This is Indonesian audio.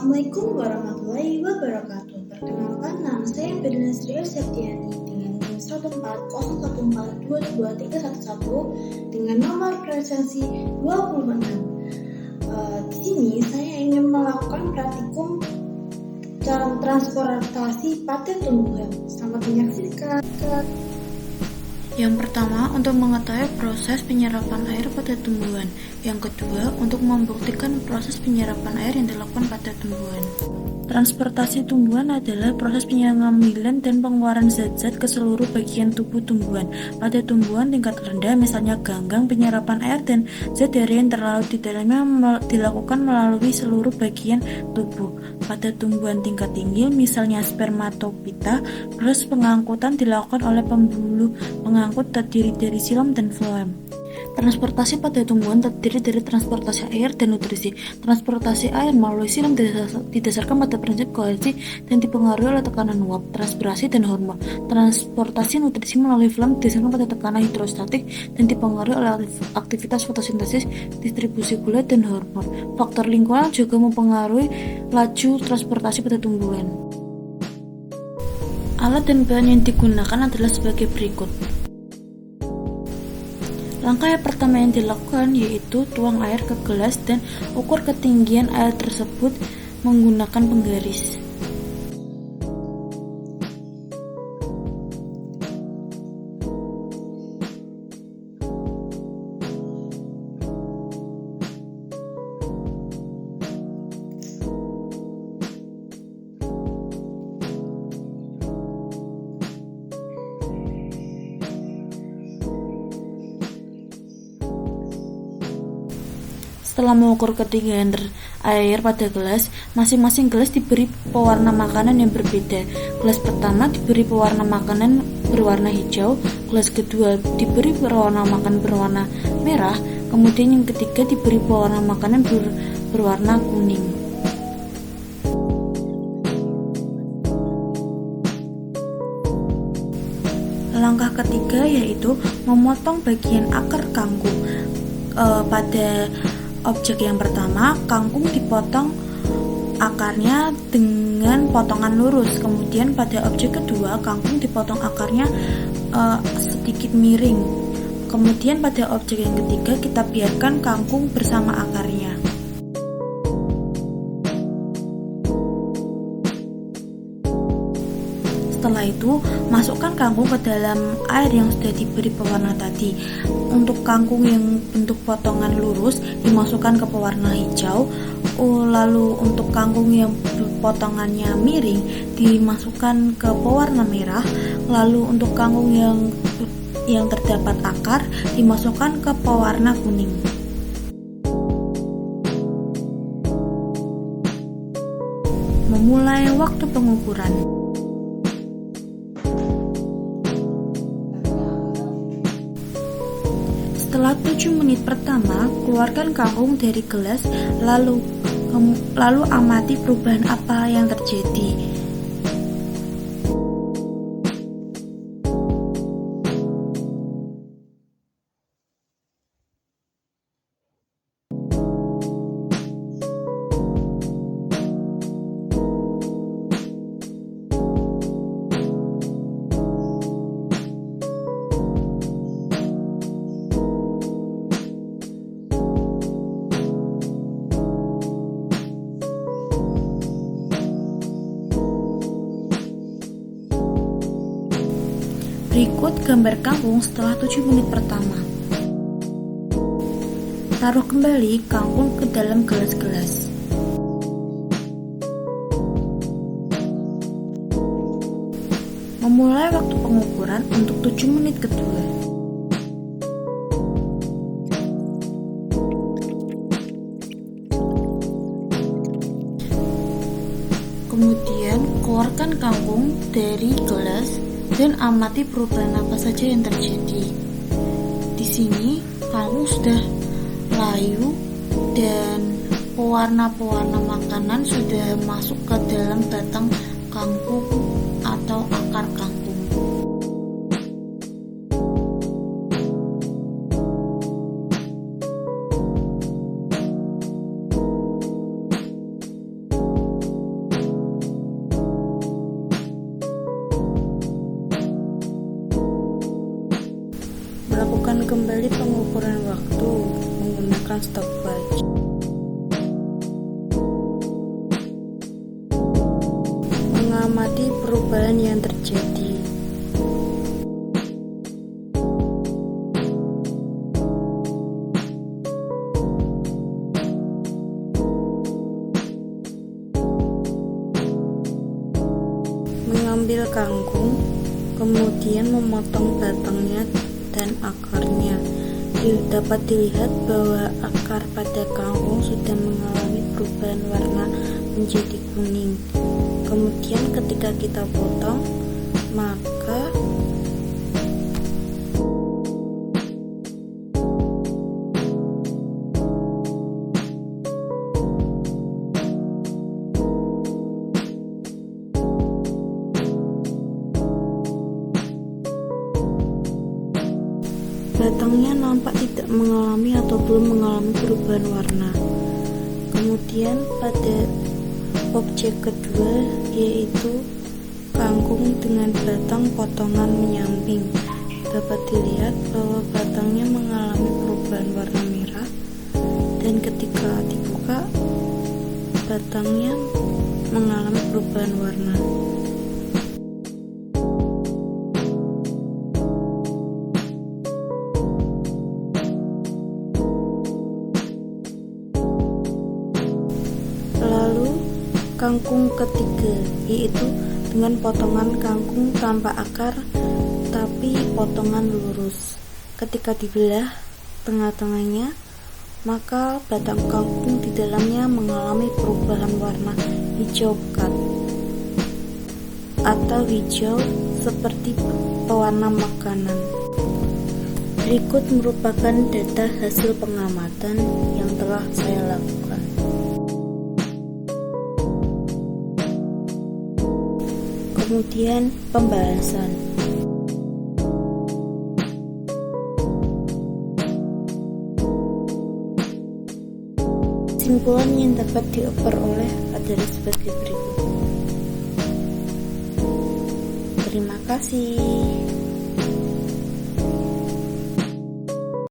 Assalamualaikum warahmatullahi wabarakatuh. Perkenalkan, nama saya Bedina Sri Septiani dengan NIM 140122311 dengan nomor presensi 26. Di sini saya ingin melakukan praktikum transportasi pada tumbuhan. Selamat menyaksikan. Yang pertama, untuk mengetahui proses penyerapan air pada tumbuhan. Yang kedua, untuk membuktikan proses penyerapan air yang dilakukan pada tumbuhan. Transportasi tumbuhan adalah proses pengambilan dan pengeluaran zat-zat ke seluruh bagian tubuh tumbuhan. Pada tumbuhan tingkat rendah, misalnya ganggang, penyerapan air dan zat dari yang terlarut di dalamnya dilakukan melalui seluruh bagian tubuh. Pada tumbuhan tingkat tinggi, misalnya spermatopita, proses pengangkutan dilakukan oleh pembuluh pengangkut terdiri dari xilem dan floem. Transportasi pada tumbuhan terdiri dari transportasi air dan nutrisi. Transportasi air melalui xilem didasarkan pada prinsip koalisi dan dipengaruhi oleh tekanan uap, transpirasi, dan hormon. Transportasi nutrisi melalui floem didasarkan pada tekanan hidrostatik dan dipengaruhi oleh aktivitas fotosintesis, distribusi gula, dan hormon. Faktor lingkungan juga mempengaruhi laju transportasi pada tumbuhan. Alat dan bahan yang digunakan adalah sebagai berikut. Langkah yang pertama yang dilakukan yaitu tuang air ke gelas dan ukur ketinggian air tersebut menggunakan penggaris. Setelah mengukur ketinggian air pada gelas, masing-masing gelas diberi pewarna makanan yang berbeda. Gelas pertama diberi pewarna makanan berwarna hijau, gelas kedua diberi pewarna makanan berwarna merah, kemudian yang ketiga diberi pewarna makanan berwarna kuning. Langkah ketiga yaitu memotong bagian akar kangkung. Pada objek yang pertama, kangkung dipotong akarnya dengan potongan lurus. Kemudian pada objek kedua, kangkung dipotong akarnya sedikit miring. Kemudian pada objek yang ketiga, kita biarkan kangkung bersama akarnya. Setelah itu, masukkan kangkung ke dalam air yang sudah diberi pewarna tadi. Untuk kangkung yang bentuk potongan lurus dimasukkan ke pewarna hijau, lalu untuk kangkung yang potongannya miring dimasukkan ke pewarna merah, lalu untuk kangkung yang terdapat akar dimasukkan ke pewarna kuning. Memulai waktu pengukuran. Setelah 7 menit pertama, keluarkan kangkung dari gelas, lalu amati perubahan apa yang terjadi. Berikut gambar kangkung setelah 7 menit pertama. Taruh kembali kangkung ke dalam gelas-gelas. Memulai waktu pengukuran untuk 7 menit kedua. Kemudian keluarkan kangkung dari gelas dan amati perubahan apa saja yang terjadi. Di sini kangkung sudah layu dan pewarna-pewarna makanan sudah masuk ke dalam batang kangkung atau akar kangkung. Melakukan kembali pengukuran waktu menggunakan stopwatch. Mengamati perubahan yang terjadi. Mengambil kangkung, kemudian memotong batangnya dan akarnya. Dapat dilihat bahwa akar pada kangkung sudah mengalami perubahan warna menjadi kuning. Kemudian ketika kita potong, maka batangnya nampak tidak mengalami atau belum mengalami perubahan warna. Kemudian pada objek kedua, yaitu kangkung dengan batang potongan menyamping, dapat dilihat bahwa batangnya mengalami perubahan warna merah, dan ketika dibuka, batangnya mengalami perubahan warna. Kangkung ketiga, yaitu dengan potongan kangkung tanpa akar tapi potongan lurus. Ketika dibelah tengah-tengahnya, maka batang kangkung di dalamnya mengalami perubahan warna hijau pekat atau hijau seperti pewarna makanan. Berikut merupakan data hasil pengamatan yang telah saya lakukan. Kemudian pembahasan. Kesimpulan yang dapat diperoleh adalah sebagai berikut. Terima kasih.